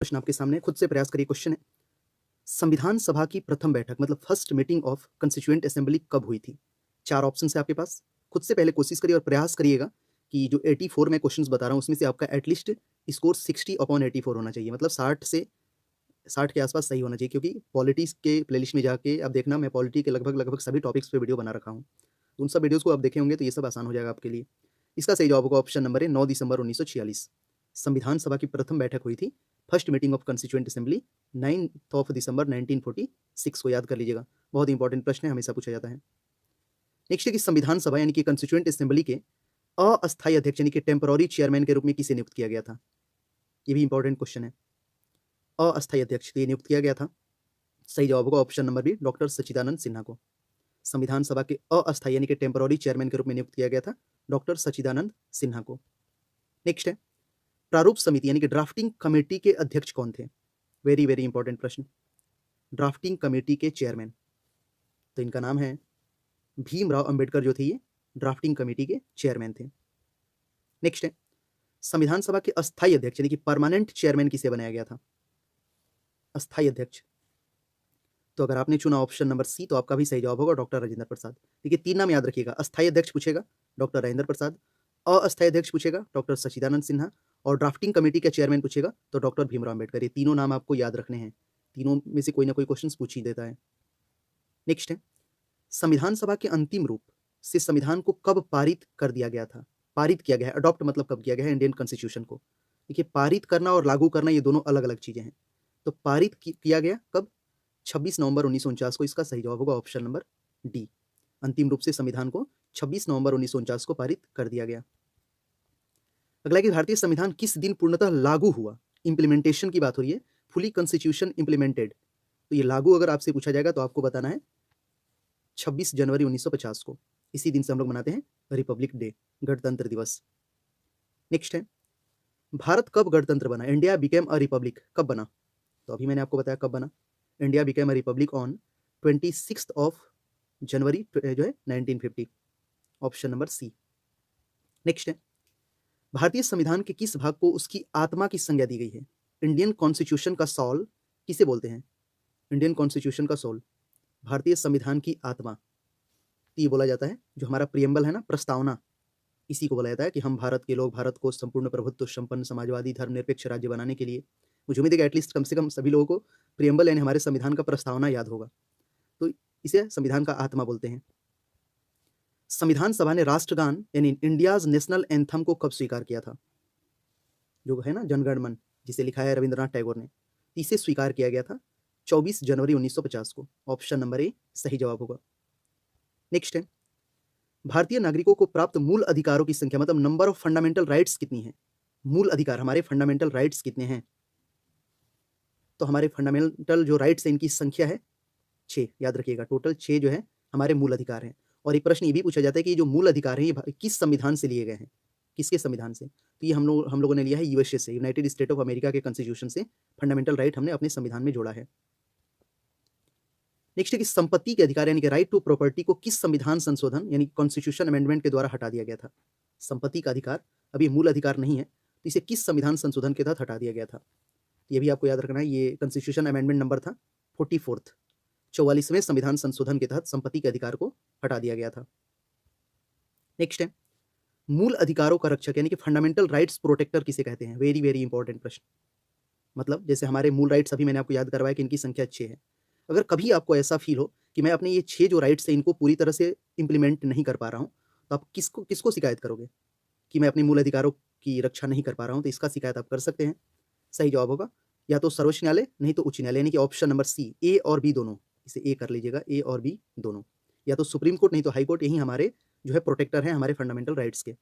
प्रश्न आपके सामने, खुद से प्रयास करिए। क्वेश्चन है, संविधान सभा की प्रथम बैठक मतलब first meeting of constituent assembly कब हुई थी? 4 ऑप्शन है आपके पास। खुद से पहले कोशिश करिए और प्रयास करिएगा कि जो 84 मैं क्वेश्चंस बता रहा हूँ उसमें से आपका एटलीस्ट स्कोर 60/84 होना चाहिए, मतलब 60 के आसपास सही होना चाहिए, क्योंकि पॉलिटिक्स के प्लेलिस्ट में जाके आप देखना, मैं पॉलिटी के लगभग सभी टॉपिक्स पे वीडियो बना रखा हूँ। तो उन सब वीडियोज़ को आप देखे होंगे तो ये सब आसान हो जाएगा आपके लिए। इसका सही जवाब होगा ऑप्शन नंबर ए, 9 दिसंबर 1946। संविधान सभा की प्रथम बैठक हुई थी, first meeting of constituent assembly 9 दिसंबर 1946 को याद कर लीजिएगा। बहुत इंपॉर्टेंट प्रश्न है, हमेशा पूछा जाता है। नेक्स्ट है कि संविधान सभा यानी कि कंस्टिट्यूएंट असेंबली के अस्थायी अध्यक्ष यानी कि टेम्पररी चेयरमैन के रूप में किसे नियुक्त किया गया था? ये भी इंपॉर्टेंट क्वेश्चन है। अस्थायी अध्यक्ष तो ये नियुक्त किया गया था, सही जवाब होगा ऑप्शन नंबर बी, डॉक्टर सच्चिदानंद सिन्हा को। संविधान सभा के अस्थायी यानी कि टेम्पररी चेयरमैन के रूप में नियुक्त किया गया था डॉक्टर सच्चिदानंद सिन्हा को। नेक्स्ट है, प्रारूप समिति यानी कि ड्राफ्टिंग कमेटी के अध्यक्ष कौन थे? वेरी वेरी इंपॉर्टेंट प्रश्न। ड्राफ्टिंग कमेटी के चेयरमैन, तो इनका नाम है भीमराव अंबेडकर, जो थे ये ड्राफ्टिंग कमेटी के चेयरमैन थे। नेक्स्ट है, संविधान सभा के अस्थायी अध्यक्ष यानी कि परमानेंट चेयरमैन किसे बनाया गया था? अस्थायी अध्यक्ष, तो अगर आपने चुना ऑप्शन नंबर सी तो आपका भी सही जवाब होगा डॉक्टर राजेंद्र प्रसाद। देखिए 3 नाम याद रखिएगा, अस्थायी अध्यक्ष पूछेगा डॉक्टर राजेंद्र प्रसाद, अस्थायी अध्यक्ष पूछेगा डॉक्टर सच्चिदानंद सिन्हा, और ड्राफ्टिंग कमेटी का चेयरमैन पूछेगा तो डॉक्टर भीमराव अंबेडकर। ये तीनों नाम आपको याद रखने हैं, तीनों में से कोई ना कोई क्वेश्चन पूछ ही देता है। नेक्स्ट है, संविधान सभा के अंतिम रूप से संविधान को कब पारित कर दिया गया था? पारित किया गया है, अडॉप्ट मतलब कब किया गया है इंडियन कॉन्स्टिट्यूशन को? देखिए पारित करना और लागू करना ये दोनों अलग अलग चीजें हैं। तो पारित किया गया कब? 26 नवंबर 1949 को। इसका सही जवाब होगा ऑप्शन नंबर डी। अंतिम रूप से संविधान को 26 नवंबर 1949 को पारित कर दिया गया। अगला कि भारतीय संविधान किस दिन पूर्णतः लागू हुआ? इंप्लीमेंटेशन की बात हो रही है, फुली कॉन्स्टिट्यूशन इंप्लीमेंटेड। तो ये लागू अगर आपसे पूछा जाएगा तो आपको बताना है 26 जनवरी 1950 को। इसी दिन से हम लोग मनाते हैं रिपब्लिक डे, गणतंत्र दिवस। नेक्स्ट है, भारत कब गणतंत्र बना? इंडिया बिकेम अ रिपब्लिक कब बना? तो अभी मैंने आपको बताया कब बना। India became a republic on 26 of January जो है 1950, ऑप्शन नंबर सी। नेक्स्ट है, भारतीय संविधान के किस भाग को उसकी आत्मा की संज्ञा दी गई है? इंडियन कॉन्स्टिट्यूशन का सोल किसे बोलते हैं? इंडियन कॉन्स्टिट्यूशन का सोल, भारतीय संविधान की आत्मा, ये बोला जाता है जो हमारा प्रियम्बल है ना, प्रस्तावना, इसी को बोला जाता है कि हम भारत के लोग भारत को संपूर्ण प्रभुत्व संपन्न समाजवादी धर्मनिरपेक्ष राज्य बनाने के लिए। मुझे उम्मीद है कि एटलीस्ट कम से कम सभी लोगों को प्रियम्बल यानी हमारे संविधान का प्रस्तावना याद होगा, तो इसे संविधान का आत्मा बोलते हैं। संविधान सभा ने राष्ट्रगान यानी इंडियाज नेशनल एंथम को कब स्वीकार किया था? जो है ना जनगण मन, जिसे लिखा है रविंद्रनाथ टैगोर ने, इसे स्वीकार किया गया था 24 जनवरी 1950 को। ऑप्शन नंबर ए सही जवाब होगा। नेक्स्ट है, भारतीय नागरिकों को प्राप्त मूल अधिकारों की संख्या मतलब नंबर ऑफ फंडामेंटल राइट्स कितनी है? मूल अधिकार, हमारे फंडामेंटल राइट्स कितने हैं? तो हमारे फंडामेंटल जो राइट्स हैं इनकी संख्या है 6, याद रखिएगा, टोटल 6 जो है हमारे मूल अधिकार हैं। और एक प्रश्न ये भी पूछा जाता है कि ये जो मूल अधिकार हैं ये किस संविधान से लिए गए हैं? किसके संविधान से? तो ये हम लोगों ने लिया है यूएसए से, यूनाइटेड स्टेट ऑफ अमेरिका के कॉन्स्टिट्यूशन से फंडामेंटल राइट हमने अपने संविधान में जोड़ा है। नेक्स्ट है कि संपत्ति के अधिकार यानी कि राइट टू प्रॉपर्टी को किस संविधान संशोधन यानी कॉन्स्टिट्यूशन अमेंडमेंट के द्वारा हटा दिया गया था? संपत्ति का अधिकार अभी मूल अधिकार नहीं है, तो इसे किस संविधान संशोधन के तहत हटा दिया गया था? ये भी आपको याद रखना है, ये कॉन्स्टिट्यूशन अमेंडमेंट नंबर था 44th, 44वें संविधान संशोधन के तहत संपत्ति के अधिकार को हटा दिया गया था। नेक्स्ट है, मूल अधिकारों का रक्षक यानी कि फंडामेंटल राइट्स प्रोटेक्टर किसे कहते हैं? वेरी वेरी इंपॉर्टेंट प्रश्न। मतलब जैसे हमारे मूल राइट्स अभी मैंने आपको याद करवाया कि इनकी संख्या 6 है। अगर कभी आपको ऐसा फील हो कि मैं अपने ये 6 जो राइट्स हैं इनको पूरी तरह से इंप्लीमेंट नहीं कर पा रहा हूँ, तो आप किसको किसको शिकायत करोगे कि मैं अपने मूल अधिकारों की रक्षा नहीं कर पा रहा हूँ? तो इसका शिकायत आप कर सकते हैं। सही जवाब होगा या तो सर्वोच्च न्यायालय, नहीं तो उच्च न्यायालय, यानी कि ऑप्शन नंबर सी, ए और बी दोनों। इसे ए कर लीजिएगा, ए और बी दोनों, या तो सुप्रीम कोर्ट नहीं तो हाई कोर्ट, यही हमारे जो है प्रोटेक्टर हैं हमारे फंडामेंटल राइट्स के।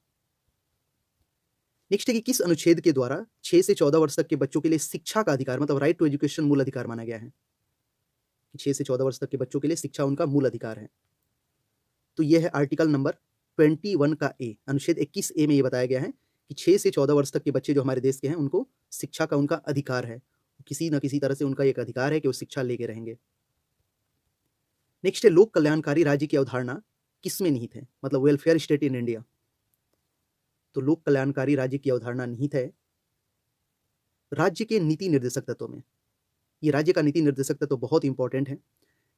नेक्स्ट है कि किस अनुच्छेद के द्वारा 6 से 14 वर्ष तक के बच्चों के लिए शिक्षा का अधिकार मतलब राइट टू एजुकेशन मूल अधिकार माना गया है? 6 से 14 वर्ष तक के बच्चों के लिए शिक्षा उनका मूल अधिकार है। तो यह है आर्टिकल नंबर 21 का ए, अनुच्छेद 21 ए में ये बताया गया है कि 6 से 14 वर्ष तक के बच्चे जो हमारे देश के हैं उनको शिक्षा का उनका अधिकार है, किसी न किसी तरह से उनका एक अधिकार है कि वो शिक्षा लेके रहेंगे। नेक्स्ट है, लोक कल्याणकारी राज्य की अवधारणा किसमें निहित है? मतलब वेलफेयर स्टेट इन इंडिया। तो लोक कल्याणकारी राज्य की अवधारणा निहित है राज्य के नीति निर्देशक तत्वों में, ये राज्य का नीति निर्देशक तत्व बहुत इंपॉर्टेंट है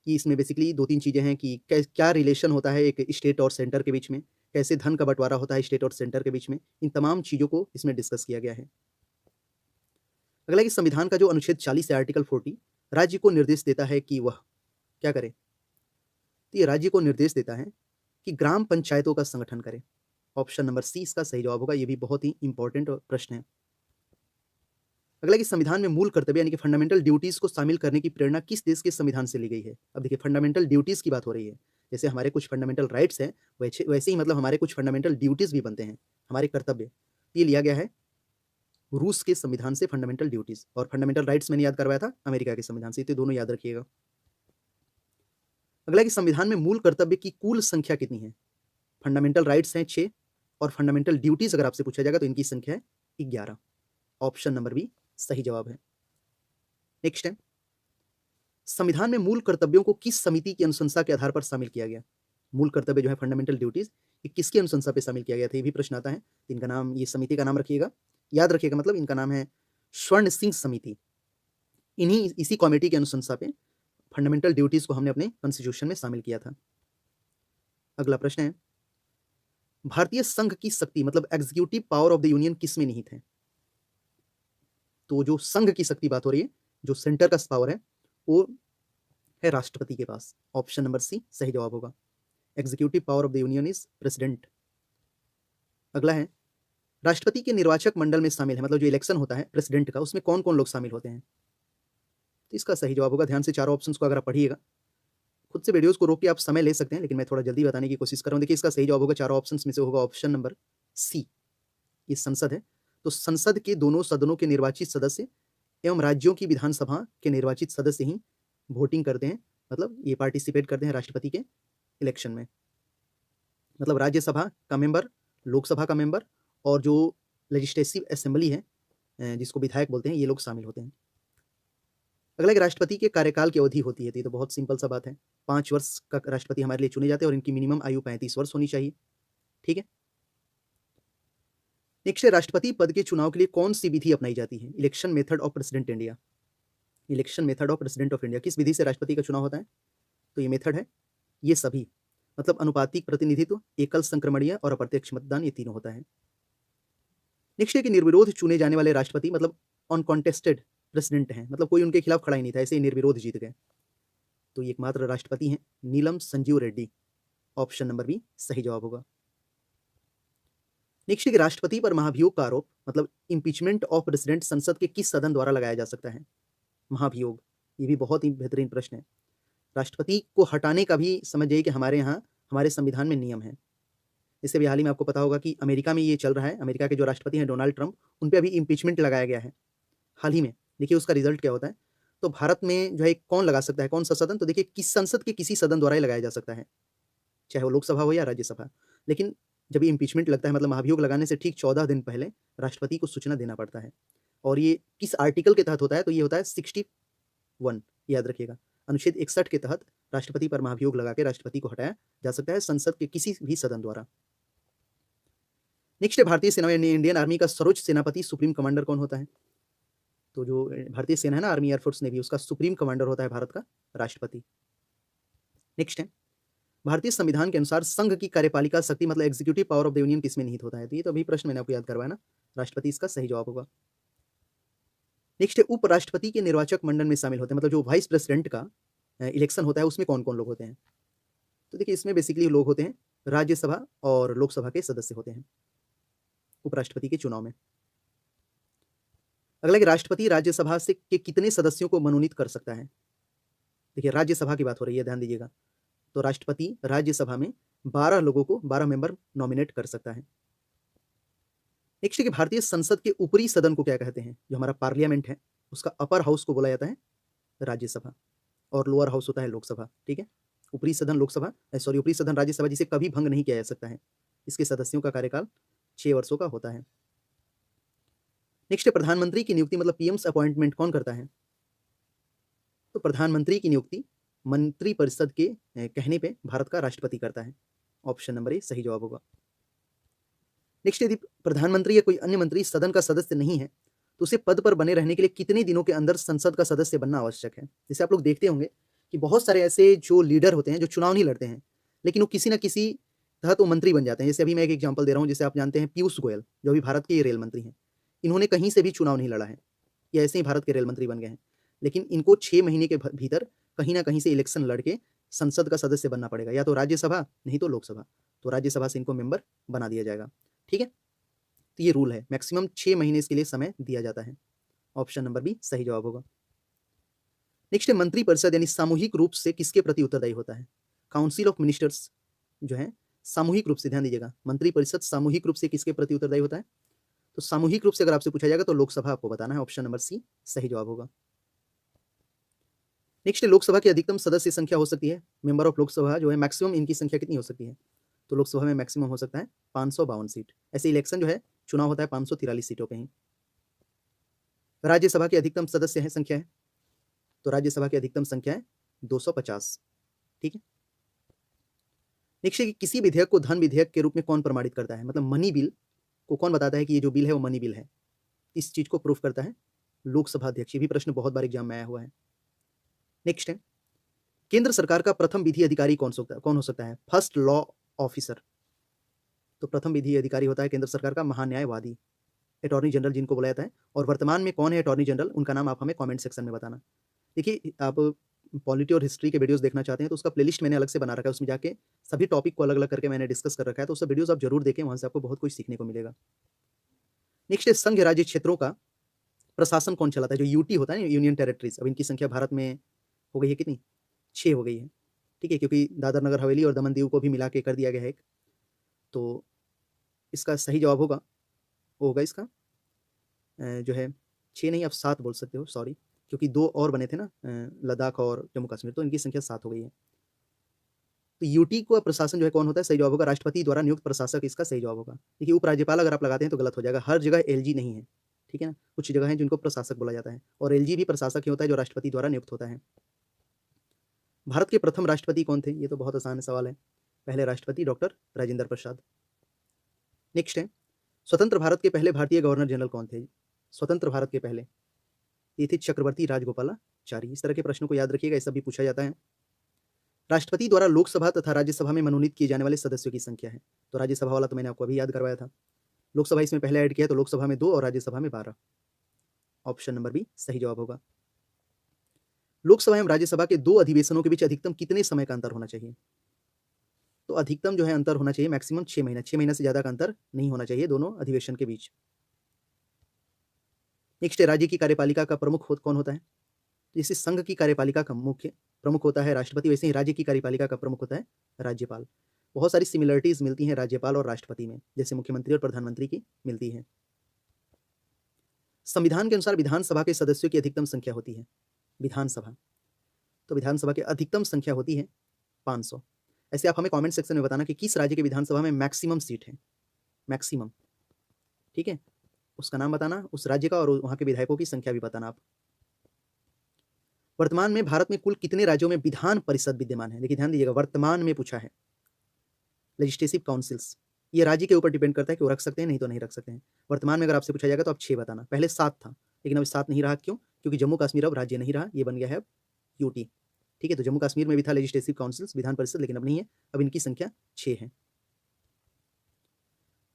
कि इसमें बेसिकली 2-3 चीज़ें हैं कि क्या रिलेशन होता है एक स्टेट और सेंटर के बीच में, कैसे धन का बँटवारा होता है स्टेट और सेंटर के बीच में, इन तमाम चीज़ों को इसमें डिस्कस किया गया है। अगला है कि संविधान का जो अनुच्छेद 40 है आर्टिकल 40 राज्य को निर्देश देता है कि वह क्या करे? तो ये राज्य को निर्देश देता है कि ग्राम पंचायतों का संगठन करे। ऑप्शन नंबर सी इसका सही जवाब होगा, ये भी बहुत ही इंपॉर्टेंट प्रश्न है। अगला कि संविधान में मूल कर्तव्य यानी कि फंडामेंटल ड्यूटीज़ को शामिल करने की प्रेरणा किस देश के संविधान से ली गई है? अब देखिए फंडामेंटल ड्यूटीज़ की बात हो रही है। जैसे हमारे कुछ फंडामेंटल राइट्स हैं, वैसे ही मतलब हमारे कुछ फंडामेंटल ड्यूटीज़ भी बनते हैं, हमारे कर्तव्य। ये लिया गया है रूस के संविधान से फंडामेंटल ड्यूटीज़, और फंडामेंटल राइट्स मैंने याद करवाया था अमेरिका के संविधान से, तो दोनों याद रखिएगा। अगला कि संविधान में मूल कर्तव्य की कुल संख्या कितनी है? फंडामेंटल राइट्स हैं 6 और फंडामेंटल ड्यूटीज़ अगर आपसे पूछा जाएगा तो इनकी संख्या है 11। ऑप्शन नंबर बी सही जवाब है। नेक्स्ट है, संविधान में मूल कर्तव्यों को किस समिति की अनुशंसा के आधार पर शामिल किया गया? मूल कर्तव्य जो है फंडामेंटल ड्यूटीज़, ये किसकी अनुशंसा पे शामिल किया गया था? ये भी प्रश्न आता है। इनका नाम, ये समिति का नाम रखिएगा, याद रखिएगा, मतलब इनका नाम है स्वर्ण सिंह समिति। इसी कमेटी की अनुशंसा पे फंडामेंटल ड्यूटीज़ को हमने अपने कॉन्स्टिट्यूशन में शामिल किया था। अगला प्रश्न है, भारतीय संघ की शक्ति मतलब executive power of the union किस में निहित है? तो जो संघ की शक्ति बात हो रही है, जो सेंटर का पावर है, वो है राष्ट्रपति के पास। ऑप्शन नंबर सी सही जवाब होगा। Executive power of the union is president. अगला है, राष्ट्रपति के निर्वाचक मंडल में शामिल है, मतलब जो इलेक्शन होता है प्रेसिडेंट का, उसमें कौन कौन लोग शामिल होते हैं? तो इसका सही जवाब होगा, ध्यान से चारों ऑप्शंस को अगर आप पढ़िएगा, खुद से वीडियोस को रोक के आप समय ले सकते हैं, लेकिन मैं थोड़ा जल्दी बताने की कोशिश कर रहा हूँ। देखिए इसका सही जवाब होगा, चारों ऑप्शंस में से होगा ऑप्शन नंबर सी, ये संसद है। तो संसद के दोनों सदनों के निर्वाचित सदस्य एवं राज्यों की विधानसभा के निर्वाचित सदस्य ही वोटिंग करते हैं, मतलब ये पार्टिसिपेट करते हैं राष्ट्रपति के इलेक्शन में। मतलब राज्यसभा का मेंबर, लोकसभा का मेंबर और जो लेजिस्लेटिव असेंबली है जिसको विधायक बोलते हैं, ये लोग शामिल होते हैं। अगला, एक राष्ट्रपति के कार्यकाल की अवधि होती है, तो ये तो बहुत सिंपल सा बात है, 5 वर्ष का राष्ट्रपति हमारे लिए चुने जाते हैं और इनकी मिनिमम आयु 35 वर्ष होनी चाहिए। ठीक है। नेक्स्ट, राष्ट्रपति पद के चुनाव के लिए कौन सी विधि अपनाई जाती है? Election method of president India. Election method of president of India, किस विधि से राष्ट्रपति का चुनाव होता है? तो ये मेथड है ये सभी, मतलब अनुपातिक प्रतिनिधित्व, एकल संक्रमणीय और अप्रत्यक्ष मतदान, ये तीनों होता है। नेक्स्ट है कि निर्विरोध चुने जाने वाले राष्ट्रपति मतलब अनकॉन्टेस्टेड प्रेसिडेंट हैं, मतलब कोई उनके खिलाफ खड़ा ही नहीं था, ऐसे ही निर्विरोध जीत गए। तो ये एकमात्र राष्ट्रपति हैं Neelam Sanjiva Reddy. Option number B सही जवाब होगा। नेक्स्ट है कि राष्ट्रपति पर महाभियोग का आरोप मतलब इम्पीचमेंट ऑफ प्रेसिडेंट संसद के किस सदन द्वारा लगाया जा सकता है? महाभियोग, ये भी बहुत ही बेहतरीन प्रश्न है। राष्ट्रपति को हटाने का भी समझ जाइए कि हमारे यहाँ हमारे संविधान में नियम है। इससे भी हाल ही में आपको पता होगा कि अमेरिका में ये चल रहा है, अमेरिका के जो राष्ट्रपति हैं डोनाल्ड ट्रंप, उन पे अभी इम्पीचमेंट लगाया गया है हाल ही में। देखिए उसका रिजल्ट क्या होता है। तो भारत में जो है कौन लगा सकता है, कौन सा सदन? तो देखिए किस संसद के किसी सदन द्वारा ही लगाया जा सकता है, चाहे वो लोकसभा हो या राज्यसभा। लेकिन जब ये इम्पीचमेंट लगता है मतलब महाभियोग लगाने से ठीक 14 दिन पहले राष्ट्रपति को सूचना देना पड़ता है। और ये किस आर्टिकल के तहत होता है? तो ये होता है 61, याद रखिएगा, अनुच्छेद 61 के तहत राष्ट्रपति पर महाभियोग लगा के राष्ट्रपति को हटाया जा सकता है संसद के किसी भी सदन द्वारा। नेक्स्ट है, भारतीय सेना यानी इंडियन आर्मी का सर्वोच्च सेनापति सुप्रीम कमांडर कौन होता है? तो जो भारतीय सेना है ना, आर्मी, एयरफोर्स, नेवी, उसका सुप्रीम कमांडर होता है भारत का राष्ट्रपति। नेक्स्ट है, भारतीय संविधान के अनुसार संघ की कार्यपालिका शक्ति मतलब executive power of the union किसमें निहित होता है? तो ये तो अभी प्रश्न मैंने आपको याद करवाया ना, राष्ट्रपति इसका सही जवाब होगा। नेक्स्ट है, उपराष्ट्रपति के निर्वाचक मंडल में शामिल होते हैं, मतलब जो वाइस प्रेसिडेंट का इलेक्शन होता है उसमें कौन कौन लोग होते हैं? तो देखिए इसमें बेसिकली लोग होते हैं राज्यसभा और लोकसभा के सदस्य होते हैं उपराष्ट्रपति के चुनाव में। अगला, राष्ट्रपति राज्यसभा से के कितने सदस्यों को मनोनीत कर सकता है? देखिए राज्यसभा की बात हो रही है, ध्यान दीजिएगा। तो राष्ट्रपति राज्यसभा में 12 लोगों को, 12 मेंबर नॉमिनेट कर सकता है। नेक्स्ट है कि भारतीय संसद के ऊपरी सदन को क्या कहते हैं? जो हमारा पार्लियामेंट है उसका अपर हाउस को बोला जाता है राज्यसभा, और लोअर हाउस होता है लोकसभा। ठीक है, ऊपरी सदन लोकसभा, सॉरी ऊपरी सदन राज्यसभा, जिसे कभी भंग नहीं किया जा सकता है। इसके सदस्यों का कार्यकाल 6 वर्षों का होता है। नेक्स्ट है, प्रधानमंत्री की नियुक्ति मतलब पीएम्स अपॉइंटमेंट कौन करता है? तो प्रधानमंत्री की नियुक्ति मंत्रिपरिषद के कहने पे भारत का राष्ट्रपति करता है। ऑप्शन नंबर ए सही जवाब होगा। नेक्स्ट, यदि प्रधानमंत्री या कोई अन्य मंत्री सदन का सदस्य नहीं है तो उसे पद पर बने रहने के लिए कितने दिनों के अंदर संसद का सदस्य बनना आवश्यक है। जैसे आप लोग देखते होंगे कि बहुत सारे ऐसे जो लीडर होते हैं जो चुनाव नहीं लड़ते हैं, लेकिन वो किसी न किसी तरह तो मंत्री बन जाते हैं। जैसे अभी मैं एक एग्जांपल दे रहा हूँ, जैसे आप जानते हैं पीयूष गोयल, जो अभी भारत के रेल मंत्री हैं। इन्होंने कहीं से भी चुनाव नहीं लड़ा है, ये ऐसे ही भारत के रेल मंत्री बन गए हैं। लेकिन इनको 6 महीने के भीतर कहीं न कहीं से इलेक्शन लड़के संसद का सदस्य बनना पड़ेगा, या तो राज्यसभा नहीं तो लोकसभा। तो राज्यसभा से इनको मेंबर बना दिया जाएगा, ठीक है। तो ये रूल है, मैक्सिमम 6 महीने इसके लिए समय दिया जाता है। ऑप्शन नंबर बी सही जवाब होगा। नेक्स्ट है मंत्रिपरिषद यानी सामूहिक रूप से किसके प्रति उत्तरदायी होता है। काउंसिल ऑफ मिनिस्टर्स जो है सामूहिक रूप से, ध्यान दीजिएगा, मंत्रिपरिषद सामूहिक रूप से किसके प्रति उत्तरदायी होता है। तो सामूहिक रूप से अगर आपसे पूछा जाएगा तो लोकसभा आपको बताना है। ऑप्शन नंबर सी सही जवाब होगा। नेक्स्ट है लोकसभा की अधिकतम सदस्य संख्या हो सकती है, मेंबर ऑफ लोकसभा जो है मैक्सिमम इनकी संख्या कितनी हो सकती है। तो लोकसभा में मैक्सिमम हो सकता है 552 सीट। ऐसे इलेक्शन जो है चुनाव होता है 543 सीटों पे ही। राज्यसभा की अधिकतम सदस्य है संख्या है, तो राज्यसभा की अधिकतम संख्या है 250, ठीक है। नेक्स्ट है कि किसी विधेयक को धन विधेयक के रूप में कौन प्रमाणित करता है, मतलब मनी बिल को कौन बताता है कि ये जो बिल है वो मनी बिल है। इस चीज को प्रूफ करता है लोकसभा अध्यक्ष। ये भी प्रश्न बहुत बार एग्जाम में आया हुआ है। नेक्स्ट है केंद्र सरकार का प्रथम विधि अधिकारी कौन हो सकता है, फर्स्ट लॉ ऑफिसर। तो प्रथम विधि अधिकारी होता है केंद्र सरकार का महान्यायवादी, अटॉर्नी जनरल जिनको बुलाया जाता है। और वर्तमान में कौन है अटॉर्नी जनरल, उनका नाम आप हमें कमेंट सेक्शन में बताना। देखिए, आप पॉलिटी और हिस्ट्री के वीडियोस देखना चाहते हैं तो उसका प्लेलिस्ट मैंने अलग से बना रखा है, उसमें जाके सभी टॉपिक को अलग अलग करके मैंने डिस्कस कर रखा है, तो सब वीडियोस आप जरूर देखें, वहां से आपको बहुत कुछ सीखने को मिलेगा। नेक्स्ट है संघ राज्य क्षेत्रों का प्रशासन कौन चलाता है, जो यूटी होता है, यूनियन टेरिटरीज। अब इनकी संख्या भारत में हो गई है कितनी, 6 हो गई है, ठीक है, क्योंकि दादर नगर हवेली और दमन दीव को भी मिला के कर दिया गया है एक। तो इसका सही जवाब होगा इसका जो है 6 नहीं, आप 7 बोल सकते हो, सॉरी, क्योंकि 2 और बने थे ना, लद्दाख और जम्मू कश्मीर, तो इनकी संख्या 7 हो गई है। तो यूटी का प्रशासन जो है कौन होता है, सही जवाब होगा राष्ट्रपति द्वारा नियुक्त प्रशासक, इसका सही जवाब होगा। देखिए, उपराज्यपाल अगर आप लगाते हैं तो गलत हो जाएगा, हर जगह एलजी नहीं है, ठीक है ना, कुछ जगह है जिनको प्रशासक बोला जाता है, और एलजी भी प्रशासक ही होता है जो राष्ट्रपति द्वारा नियुक्त होता है। भारत के प्रथम राष्ट्रपति कौन थे, ये तो बहुत आसान सवाल है। पहले राष्ट्रपति डॉक्टर राजेंद्र प्रसाद। नेक्स्ट है स्वतंत्र भारत के पहले भारतीय गवर्नर जनरल कौन थे। स्वतंत्र भारत के पहले ये थे चक्रवर्ती राजगोपालाचारी। इस तरह के प्रश्नों को याद रखिएगा, ये सब भी पूछा जाता है। राष्ट्रपति द्वारा लोकसभा तथा राज्यसभा में मनोनीत किए जाने वाले सदस्यों की संख्या है। तो राज्यसभा वाला तो मैंने आपको अभी याद करवाया था, लोकसभा इसमें पहले ऐड किया, तो लोकसभा में 2 और राज्यसभा में 12। ऑप्शन नंबर बी सही जवाब होगा। लोकसभा एवं राज्यसभा के 2 अधिवेशनों के बीच अधिकतम कितने समय का अंतर होना चाहिए। तो अधिकतम जो है अंतर होना चाहिए मैक्सिमम 6 महीना, 6 महीने से ज्यादा का अंतर नहीं होना चाहिए दोनों अधिवेशन के बीच। नेक्स्ट, राज्य की कार्यपालिका का प्रमुख कौन होता है। जैसे संघ की कार्यपालिका का मुख्य प्रमुख होता है राष्ट्रपति, वैसे ही राज्य की कार्यपालिका का प्रमुख होता है राज्यपाल। बहुत सारी सिमिलरिटीज मिलती हैं राज्यपाल और राष्ट्रपति में, जैसे मुख्यमंत्री और प्रधानमंत्री की मिलती है। संविधान के अनुसार विधानसभा के सदस्यों की अधिकतम संख्या होती है, विधानसभा, तो विधानसभा की अधिकतम संख्या होती है 500। ऐसे आप हमें कमेंट सेक्शन में बताना कि किस राज्य की विधानसभा में मैक्सिमम सीट है, मैक्सिमम, ठीक है, उसका नाम बताना उस राज्य का, और वहां के विधायकों की संख्या भी बताना आप। वर्तमान में भारत में कुल कितने राज्यों में विधान परिषद विद्यमान है। देखिए ध्यान दीजिएगा, वर्तमान में पूछा है, लेजिस्लेटिव काउंसिल्स, ये राज्य के ऊपर डिपेंड करता है कि वो रख सकते हैं, नहीं तो नहीं रख सकते हैं। वर्तमान में अगर आपसे पूछा जाएगा तो आप 6 बताना। पहले 7 था, लेकिन अब 7 नहीं रहा, क्यों, क्योंकि जम्मू कश्मीर अब राज्य नहीं रहा, ये बन गया है अब यूटी, ठीक है। तो जम्मू कश्मीर में भी था लेजिस्लेटिव काउंसिल्स, विधान परिषद, लेकिन अब नहीं है, अब इनकी संख्या 6 है।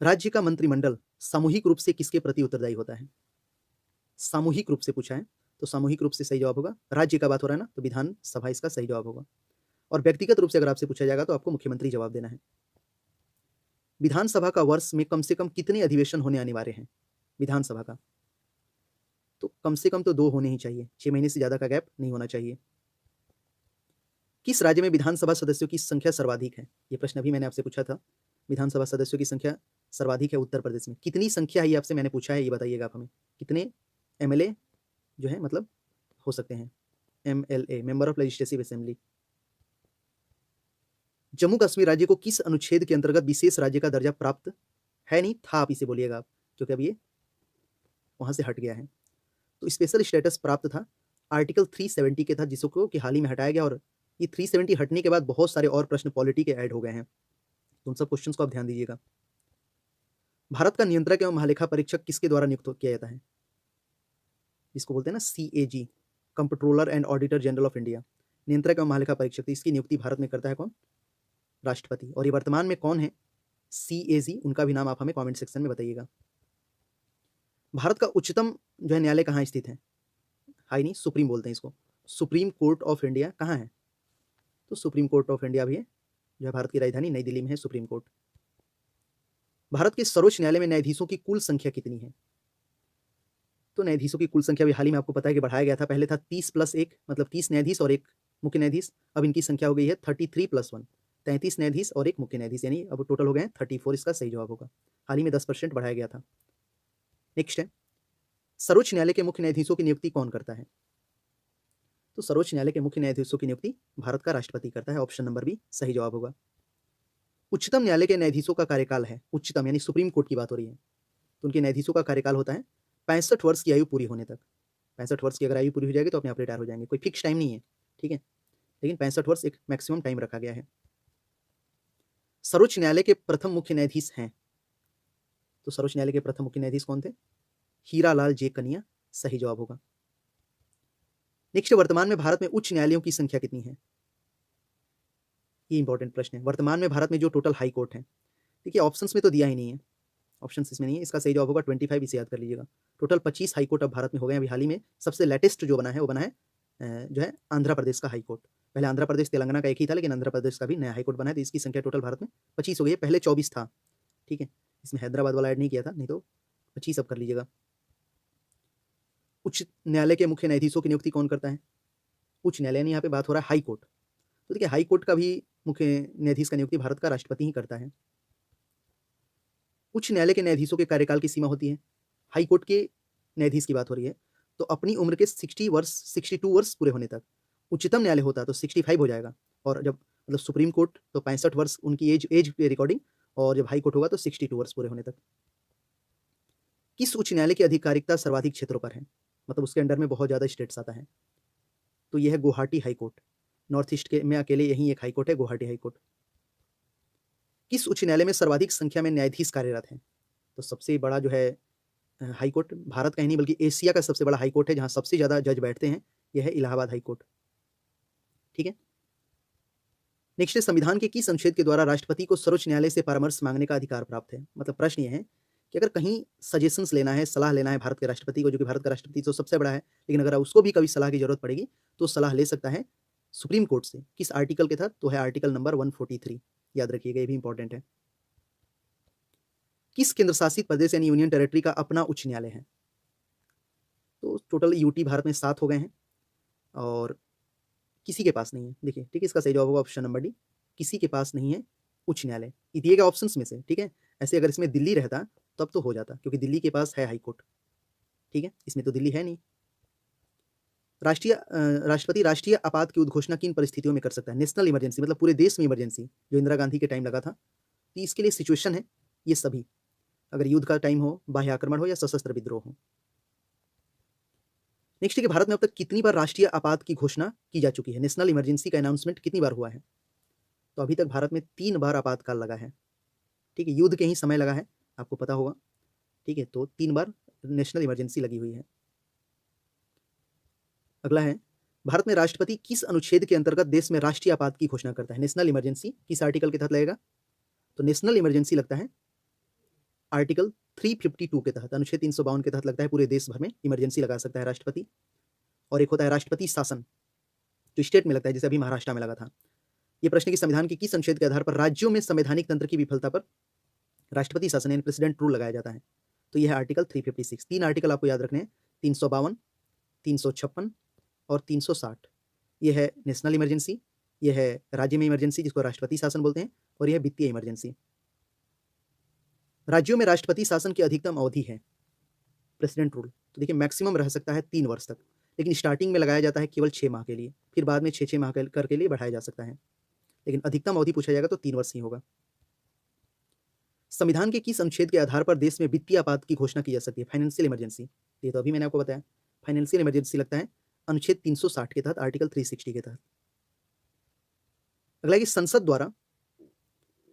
राज्य का मंत्रिमंडल सामूहिक रूप से किसके प्रति उत्तरदायी होता है। सामूहिक रूप से पूछा है, तो सामूहिक रूप से सही जवाब होगा, राज्य का बात हो रहा है ना, तो विधानसभा इसका सही जवाब होगा। और व्यक्तिगत रूप से अगर आपसे पूछा जाएगा तो आपको मुख्यमंत्री जवाब देना है। विधानसभा का वर्ष में कम से कम कितने अधिवेशन होने अनिवार्य हैं विधानसभा का। तो कम से कम तो 2 होने ही चाहिए, 6 महीने से ज्यादा का गैप नहीं होना चाहिए। किस राज्य में विधानसभा सदस्यों की संख्या सर्वाधिक है, ये प्रश्न अभी मैंने आपसे पूछा था। विधानसभा सदस्यों की संख्या सर्वाधिक है उत्तर प्रदेश में। कितनी संख्या है ये आपसे मैंने पूछा है, ये बताइएगा आप हमें, कितने एमएलए जो है मतलब हो सकते हैं, MLA, member of legislative assembly. Jammu Kashmir राज्य को किस अनुच्छेद के अंतर्गत विशेष राज्य का दर्जा प्राप्त है, नहीं था, आप इसे बोलिएगा आप, क्योंकि अब ये वहां से हट गया है। तो स्पेशल स्टेटस प्राप्त था आर्टिकल 370 के तहत, जिसको कि हाल ही में हटाया गया, और ये 370 हटने के बाद बहुत सारे और प्रश्न पॉलिटी के ऐड हो गए हैं, तो उन सब क्वेश्चन को आप ध्यान दीजिएगा। भारत का नियंत्रक एवं महालेखा परीक्षक किसके द्वारा नियुक्त किया जाता है। जिसको बोलते हैं ना CAG, comptroller and auditor general of India, नियंत्रक एवं महालेखा परीक्षक, तो इसकी नियुक्ति भारत में करता है कौन? राष्ट्रपति। और ये वर्तमान में कौन है CAG, उनका भी नाम आप हमें कमेंट सेक्शन में बताइएगा। भारत का उच्चतम जो है न्यायालय कहाँ स्थित है? हाई नहीं, सुप्रीम बोलते हैं इसको, सुप्रीम कोर्ट ऑफ इंडिया कहाँ है? तो सुप्रीम कोर्ट ऑफ इंडिया भी है, जो है भारत की राजधानी नई दिल्ली में है सुप्रीम कोर्ट। भारत के सर्वोच्च न्यायालय में न्यायाधीशों की कुल संख्या कितनी है? तो न्यायाधीशों की कुल संख्या भी हाल ही में आपको पता है कि बढ़ाया गया था। पहले था 30 + 1, मतलब 30 न्यायाधीश और 1 मुख्य न्यायाधीश। अब इनकी संख्या हो गई है 33 + 1, 33 न्यायाधीश और 1 मुख्य न्यायाधीश, यानी अब टोटल हो गए हैं 34। इसका सही जवाब होगा। हाल ही में 10% बढ़ाया गया था। नेक्स्ट है, सर्वोच्च न्यायालय के मुख्य न्यायाधीशों की नियुक्ति कौन करता है? तो सर्वोच्च न्यायालय के मुख्य न्यायाधीशों की नियुक्ति भारत का राष्ट्रपति करता है। ऑप्शन नंबर बी सही जवाब होगा। उच्चतम न्यायालय के न्यायाधीशों का कार्यकाल है, उच्चतम यानी सुप्रीम कोर्ट की बात हो रही है, तो उनके न्यायाधीशों का कार्यकाल होता है 65 वर्ष की आयु पूरी होने तक। 65 वर्ष की अगर आयु पूरी हो जाएगी तो अपने आप रिटायर हो जाएंगे, कोई फिक्स टाइम नहीं है, ठीक है, लेकिन 65 वर्ष एक मैक्सिमम टाइम रखा गया है। सर्वोच्च न्यायालय के प्रथम मुख्य न्यायाधीश हैं, तो सर्वोच्च न्यायालय के प्रथम मुख्य न्यायाधीश कौन थे? हीरालाल जे कनिया, सही जवाब होगा। नेक्स्ट, वर्तमान में भारत में उच्च न्यायालयों की संख्या कितनी है? ये इंपॉर्टेंट प्रश्न है। वर्तमान में भारत में जो टोटल हाई कोर्ट है, देखिए ऑप्शंस में तो दिया ही नहीं है, ऑप्शंस इसमें नहीं है, इसका सही जवाब होगा 25, इसे याद कर लीजिएगा। टोटल 25 हाई कोर्ट अब भारत में हो गए हैं। अभी हाल ही में सबसे लेटेस्ट जो बना है वो बना है जो है आंध्र प्रदेश का हाई कोर्ट। पहले आंध्र प्रदेश तेलंगाना का एक ही था, लेकिन आंध्र प्रदेश का भी नया हाई कोर्ट बना है, तो इसकी संख्या टोटल भारत में 25 हो गई है। पहले 24 था, ठीक है, इसमें हैदराबाद वाला ऐड नहीं किया था, नहीं तो 25 अब कर लीजिएगा। उच्च न्यायालय के मुख्य न्यायाधीशों की नियुक्ति कौन करता है? उच्च न्यायालय यानी यहाँ पे बात हो रहा है हाई कोर्ट, तो देखिए हाई कोर्ट का भी मुख्य न्यायाधीश का नियुक्ति भारत का राष्ट्रपति ही करता है। उच्च न्यायालय के न्यायाधीशों के कार्यकाल की सीमा होती है, हाई कोर्ट के न्यायाधीश की बात हो रही है, तो अपनी उम्र के 62 वर्ष पूरे होने तक। उच्चतम न्यायालय होता तो 65 हो जाएगा, और जब मतलब सुप्रीम कोर्ट तो 65 वर्ष उनकी एज के रिकॉर्डिंग, और जब हाई कोर्ट होगा तो 62 वर्ष पूरे होने तक। किस उच्च न्यायालय की आधिकारिकता सर्वाधिक क्षेत्रों पर है, मतलब उसके अंडर में बहुत ज़्यादा स्टेट्स आता है? तो यह है Guwahati high court. North east के में अकेले यही एक हाई कोर्ट है, गुवाहाटी हाई कोर्ट। किस उच्च न्यायालय में सर्वाधिक संख्या में न्यायाधीश कार्यरत हैं? तो सबसे बड़ा जो है हाई कोर्ट भारत का ही नहीं बल्कि एशिया का सबसे बड़ा हाई कोर्ट है, जहां सबसे ज़्यादा जज बैठते हैं, यह है इलाहाबाद हाई कोर्ट, ठीक है। नेक्स्ट है, संविधान के किस अनुच्छेद के द्वारा राष्ट्रपति को सर्वोच्च न्यायालय से परामर्श मांगने का अधिकार प्राप्त है? मतलब प्रश्न यह है कि अगर कहीं सजेशंस लेना है, सलाह लेना है भारत के राष्ट्रपति को, जो कि भारत का राष्ट्रपति तो सबसे बड़ा है, लेकिन अगर उसको भी कभी सलाह की जरूरत पड़ेगी तो सलाह ले सकता है सुप्रीम कोर्ट से। किस आर्टिकल के तहत? तो है आर्टिकल नंबर 143, याद रखिएगा, ये भी इंपॉर्टेंट है। किस केंद्र शासित प्रदेश यानी यूनियन टेरिटरी का अपना उच्च न्यायालय है? तो टोटल यूटी भारत में 7 हो गए हैं, और किसी के पास नहीं है, देखिए, ठीक है, इसका सही जवाब होगा ऑप्शन नंबर डी, किसी के पास नहीं है उच्च न्यायालय, ये दिए गए ऑप्शंस में से, ठीक है। ऐसे अगर इसमें दिल्ली रहता तब तो हो जाता, क्योंकि दिल्ली के पास है हाई कोर्ट, ठीक है, इसमें तो दिल्ली है नहीं। राष्ट्रपति राष्ट्रीय आपात की उद्घोषणा किन परिस्थितियों में कर सकता है? नेशनल इमरजेंसी, मतलब पूरे देश में इमरजेंसी, जो इंदिरा गांधी के टाइम लगा था, तो इसके लिए सिचुएशन है ये सभी, अगर युद्ध का टाइम हो, बाह्य आक्रमण हो, या सशस्त्र विद्रोह हो। नेक्स्ट है कि भारत में अब तक कितनी बार राष्ट्रीय आपात की घोषणा की जा चुकी है? नेशनल इमरजेंसी का अनाउंसमेंट कितनी बार हुआ है? तो अभी तक भारत में 3 बार आपातकाल लगा है, ठीक है, युद्ध के ही समय लगा है, आपको पता होगा, ठीक है, तो 3 बार नेशनल इमरजेंसी लगी हुई है। अगला है, भारत में राष्ट्रपति किस अनुच्छेद के अंतर्गत देश में राष्ट्रीय आपात की घोषणा करता है? नेशनल इमरजेंसी किस आर्टिकल के तहत लगेगा? तो नेशनल इमरजेंसी लगता है आर्टिकल 352 के तहत, अनुच्छेद 352 के तहत लगता है, पूरे देश भर में इमरजेंसी लगा सकता है राष्ट्रपति। और एक होता है राष्ट्रपति शासन, जो स्टेट में लगता है, जैसे अभी महाराष्ट्र में लगा था। ये प्रश्न की संविधान के किस अनुच्छेद के आधार पर राज्यों में संवैधानिक तंत्र की विफलता पर राष्ट्रपति शासन यानी प्रेसिडेंट रूल लगाया जाता है? तो यह है आर्टिकल 356। 3 आर्टिकल आपको याद रखने हैं, 352, 356 और 360। यह है नेशनल इमरजेंसी, यह है राज्य में इमरजेंसी जिसको राष्ट्रपति शासन बोलते हैं, और यह वित्तीय इमरजेंसी। राज्यों में राष्ट्रपति शासन की अधिकतम अवधि है प्रेसिडेंट रूल, तो देखिए मैक्सिमम रह सकता है 3 वर्ष तक, लेकिन स्टार्टिंग में लगाया जाता है केवल 6 माह के लिए, फिर बाद में 6-6 माह कर के लिए बढ़ाया जा सकता है, लेकिन अधिकतम अवधि पूछा जाएगा तो 3 वर्ष ही होगा। संविधान के किस अनुच्छेद के आधार पर देश में वित्तीय आपात की घोषणा की जा सकती है? फाइनेंशियल इमरजेंसी, ये तो अभी मैंने आपको बताया, फाइनेंशियल इमरजेंसी लगता है अनुच्छेद 360 के तहत, आर्टिकल 360 के तहत। अगला कि संसद द्वारा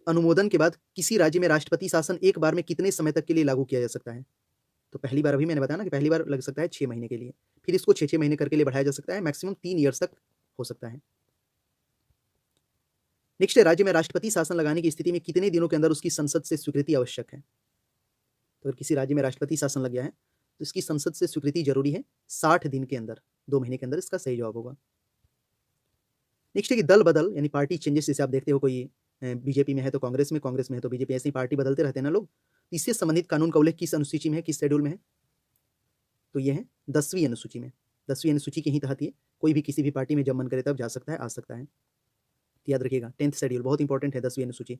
अनुमोदन के बाद किसी राज्य में राष्ट्रपति शासन एक बार में कितने समय तक के लिए लागू किया जा सकता है? तो पहली बार अभी मैंने बताया ना कि पहली बार लग सकता है 6 महीने के लिए, फिर इसको 6-6 महीने करके लिए बढ़ाया जा सकता है, मैक्सिमम 3 ईयर्स तक हो सकता है। नेक्स्ट है, राज्य में राष्ट्रपति शासन लगाने की स्थिति में कितने दिनों के अंदर उसकी संसद से स्वीकृति आवश्यक है? तो अगर किसी राज्य में राष्ट्रपति शासन लग गया है, तो इसकी संसद से स्वीकृति जरूरी है 60 दिन के अंदर, 2 महीने के अंदर इसका सही जवाब होगा। नेक्स्ट है कि दल बदल यानी पार्टी चेंजेस, जैसे आप देखते हो कोई बीजेपी में है तो कांग्रेस में है तो बीजेपी, ऐसे ही पार्टी बदलते रहते हैं ना लोग। इससे संबंधित कानून का उल्लेख किस अनुसूची में है, किस शेड्यूल में है? तो ये है 10वीं अनुसूची में। 10वीं अनुसूची के ही तहत ये कोई भी किसी भी पार्टी में जब मन करे तब जा सकता है, आ सकता है। तो याद रखिएगा 10th शेड्यूल बहुत इंपॉर्टेंट है, 10वीं अनुसूची।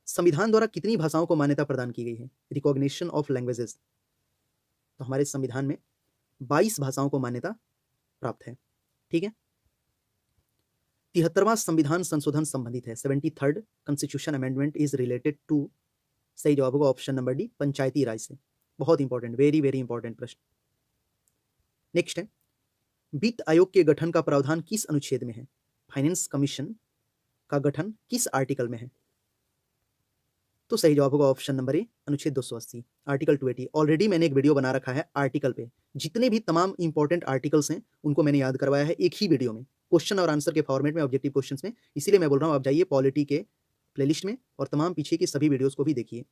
संविधान द्वारा कितनी भाषाओं को मान्यता प्रदान की गई है? Recognition of languages. तो हमारे संविधान में 22 भाषाओं को मान्यता प्राप्त है। ठीक है। 73वां संविधान संशोधन संबंधित है, 73rd constitution amendment is related to, सही जवाब होगा option number D, Panchayati Raj से। बहुत इंपॉर्टेंट, वेरी वेरी इंपॉर्टेंट प्रश्न। नेक्स्ट है, वित्त आयोग के गठन का प्रावधान किस अनुच्छेद में है? फाइनेंस कमीशन का गठन किस आर्टिकल में है? तो सही जवाब होगा ऑप्शन नंबर ए, अनुच्छेद 280, आर्टिकल 280। ऑलरेडी मैंने एक वीडियो बना रखा है आर्टिकल पे, जितने भी तमाम इंपॉर्टेंट आर्टिकल्स हैं उनको मैंने याद करवाया है एक ही वीडियो में, क्वेश्चन और आंसर के फॉर्मेट में, ऑब्जेक्टिव क्वेश्चंस में। इसीलिए मैं बोल रहा हूँ आप जाइए पॉलिटी के प्लेलिस्ट में और तमाम पीछे की सभी वीडियोस को भी देखिए।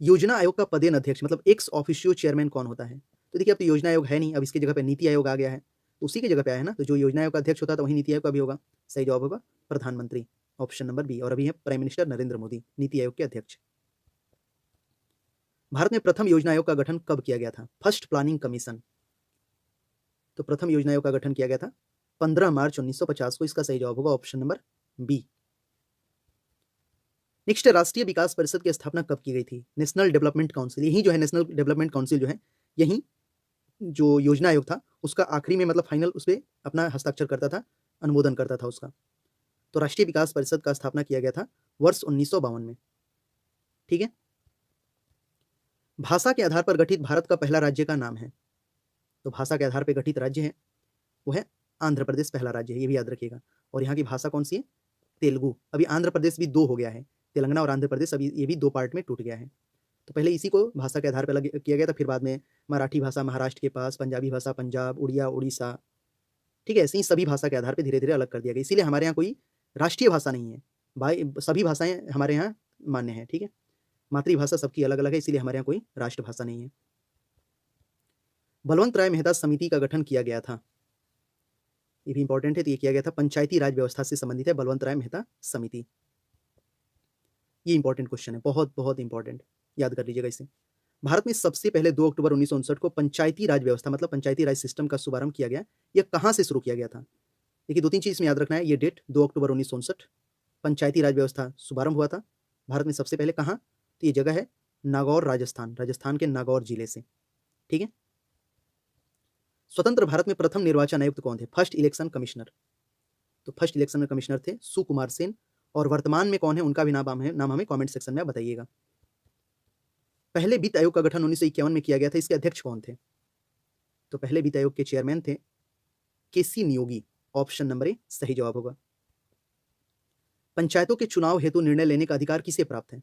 योजना आयोग का पदेन अध्यक्ष मतलब एक्स ऑफिशियो चेयरमैन कौन होता है? तो देखिए अब तो योजना आयोग है नहीं, अब इसकी जगह पे नीति आयोग आ गया है, तो उसी की जगह पे आया है ना, तो जो योजना आयोग का अध्यक्ष होता है तो वही नीति आयोग का भी होगा। सही जवाब होगा प्रधानमंत्री, ऑप्शन नंबर बी। और अभी है प्राइम मिनिस्टर नरेंद्र मोदी नीति आयोग के अध्यक्ष। भारत में प्रथम योजना आयोग का गठन कब किया गया था? First planning commission. तो प्रथम योजना आयोग का गठन किया गया था 15 मार्च 1950 को, इसका सही जवाब होगा ऑप्शन नंबर बी। नेक्स्ट, राष्ट्रीय विकास परिषद की स्थापना कब की गई थी? नेशनल डेवलपमेंट काउंसिल, यही जो है नेशनल डेवलपमेंट काउंसिल जो है, यही जो योजना आयोग था उसका आखिरी में मतलब फाइनल उस पर अपना हस्ताक्षर करता था, अनुमोदन करता था उसका। तो राष्ट्रीय विकास परिषद का स्थापना किया गया था वर्ष 1952 में। ठीक है। भाषा के आधार पर गठित भारत का पहला राज्य का नाम है? तो भाषा के आधार पर गठित राज्य है वो है आंध्र प्रदेश, पहला राज्य है, ये भी याद रखिएगा। और यहाँ की भाषा कौन सी है? तेलुगु। अभी आंध्र प्रदेश भी 2 हो गया है, तेलंगाना और आंध्र प्रदेश, अभी ये भी 2 पार्ट में टूट गया है। तो पहले इसी को भाषा के आधार पर किया गया था, फिर बाद में मराठी भाषा महाराष्ट्र के पास, पंजाबी भाषा पंजाब, उड़िया उड़ीसा, ठीक है, ऐसे ही सभी भाषा के आधार पर धीरे धीरे अलग कर दिया गया। इसीलिए हमारे यहाँ कोई राष्ट्रीय भाषा नहीं है भाई, सभी भाषाएं हमारे यहाँ मान्य है। ठीक है, मातृभाषा सबकी अलग अलग है, इसीलिए हमारे यहाँ कोई राष्ट्रभाषा नहीं है। बलवंत राय मेहता समिति का गठन किया गया था, ये भी इंपॉर्टेंट है। तो ये किया गया था पंचायती राज व्यवस्था से संबंधित है बलवंत राय मेहता समिति। ये इंपॉर्टेंट क्वेश्चन है, बहुत बहुत इंपॉर्टेंट, याद कर लीजिएगा इसे। भारत में सबसे पहले 2 अक्टूबर 1959 को पंचायती राज व्यवस्था मतलब पंचायती राज सिस्टम का शुभारंभ किया गया। यह कहाँ से शुरू किया गया था? देखिए 2-3 चीज में याद रखना है, ये डेट 2 अक्टूबर 1959 पंचायती राज व्यवस्था शुभारंभ हुआ था भारत में सबसे पहले। कहाँ? तो ये जगह है नागौर, राजस्थान, राजस्थान के नागौर जिले से। ठीक है। स्वतंत्र भारत में प्रथम निर्वाचन आयुक्त कौन थे? First election commissioner. तो फर्स्ट इलेक्शन कमिश्नर थे सुकुमार सेन, और वर्तमान में कौन है उनका भी नाम हमें कमेंट सेक्शन में बताइएगा। पहले वित्त आयोग का गठन 1951 में किया गया था, इसके अध्यक्ष कौन थे? तो पहले वित्त आयोग के चेयरमैन थे केसी नियोगी, ऑप्शन नंबर ए सही जवाब होगा। पंचायतों के चुनाव हेतु निर्णय लेने का अधिकार किसे प्राप्त है?